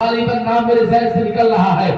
غالباً نام میرے ذہن سے نکل رہا ہے،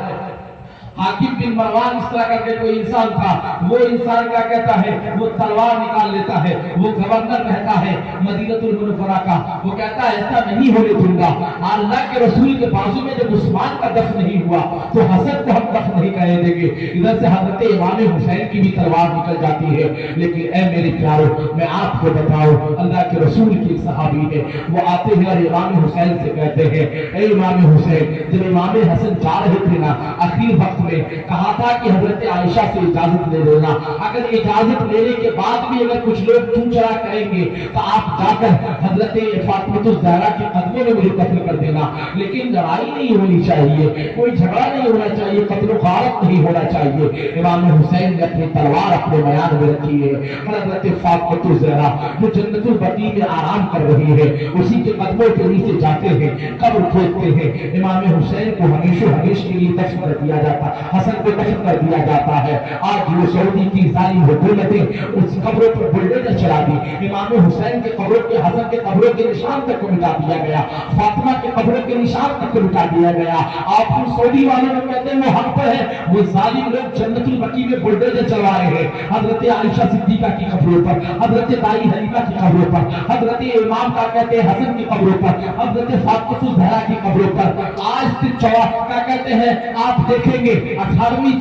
حاکم بن مروان اس طرح کر کے کوئی انسان تھا. وہ انسان کیا کہتا ہے، وہ تلوار نکال لیتا ہے. وہ گورنر رہتا ہے مدینہ المنورہ کا. وہ کہتا ہے ایسا نہیں ہونے دوں گا. اللہ کے رسول کے بازو میں جب عثمان کا دفن نہیں ہوا تو حسن کو ہم دفن نہیں کرنے دیں گے. ادھر سے حضرت امام حسین کی بھی تلوار نکل جاتی ہے. لیکن اے میرے پیارو، میں آپ کو بتاؤں، اللہ کے رسول کی صحابی ہے، وہ آتے ہیں اور امام حسین سے کہتے ہیں اے امام حسین، جب امام حسن جا رہے تھے نا آخری وقت میں کہا تھا کہ حضرت عائشہ سے اجازت لے لینا. اگر اجازت لینے کے بعد بھی اگر کچھ لوگ چون چرا کریں گے تو آپ جا کر حضرت فاطمہ الزہرا کے قدموں میں مجھے قتل کر دینا. لیکن لڑائی نہیں ہونی چاہیے، کوئی جھگڑا نہیں ہونا چاہیے، قتل و غارت نہیں ہونا چاہیے. امام حسین نے اپنی تلوار اپنے میان میں رکھی ہے. حضرت فاطمہ الزہرا جو جنت البقیع میں آرام کر رہی ہے، اسی کے قدموں کے نیچے جاتے ہیں، قبر کھودتے ہیں. امام حسین کو ہمیشہ ہمیشہ کے لیے دفن کر دیا جاتا، حسن کو دفن کر دیا جاتا ہے. آج وہ سعودی کی ظالم حکومتیں اس قبروں پر بلڈوزر چلا دی. امام حسین کے قبروں کے، حسن کے قبروں کے نشان تک کو مٹا دیا گیا، فاطمہ کے قبروں کے نشان تک کو مٹا دیا گیا. آپ کو سعودی والوں نے کہتے ہیں وہ حق پر ہے، وہ ظالم لوگ جنت البقیع میں بلڈوزر چلا رہے ہیں. حضرت عائشہ صدیقہ کی قبروں پر، حضرت دائی حلیمہ کی قبروں پر، حضرت امام کا کہتے ہیں حسن کی قبروں پر، حضرت فاطمہ الزہرا کی قبروں پر. آج سے کیا کہتے ہیں آپ دیکھیں گے 18ویں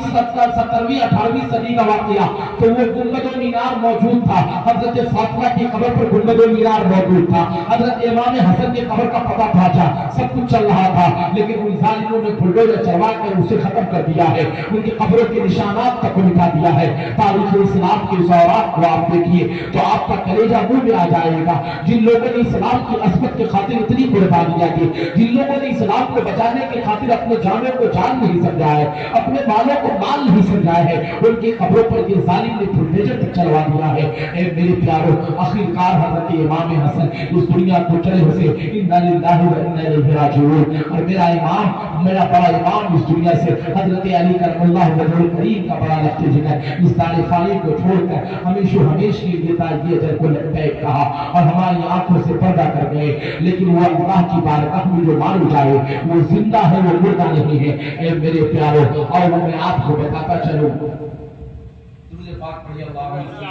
صدی کا واقعہ تو وہ گنبد و مینار موجود تھا. حضرت فاطمہ کی قبر پر گنبد و مینار موجود تھا. حضرت امام حسن کی قبر کا پتہ پہنچا، سب کچھ چل رہا تھا. لیکن ان ظالموں نے بلڈوزر چلوا کر اسے ختم کر دیا ہے، ان کی قبروں کے نشانات تک کو مٹا دیا ہے. تاریخ اسلام کے زورات کو آپ دیکھیے تو آپ کا کلیجہ منہ میں آ جائے گا. جن لوگوں نے اسلام کی عظمت کی خاطر اتنی قربانیاں دی، جن لوگوں نے اسلام کو بچانے کی خاطر اپنے جانوں کو جان نہیں سمجھا ہے، اپنے مالوں کو مال نہیں سمجھا ہے، ان کی قبروں پر یہ ظالم نے بلڈوزر تک چلوا دیا ہے. اے میرے پیارو، آخرکار حضرت امام حسن اس دنیا کو چلے ہوئے انا للہ و انا الیہ راجعون. اور میرا امام، میرا بڑا امام اس دنیا سے حضرت علی کرم اللہ وجہ کریم کا بڑا لفظ جگر اس دار فانی کو چھوڑ کر ہمیشہ ہمیشہ کے لیے تاجی اجر کو لبیک کہا اور ہماری آنکھوں سے پردہ کر گئے. لیکن وہ اللہ کی بارگاہ میں جو مان جائے وہ زندہ ہے، وہ مردہ نہیں ہے. اے میرے پیارو، اور میں آپ کو بتاتا چلوں، درود پاک پڑھیے اللہم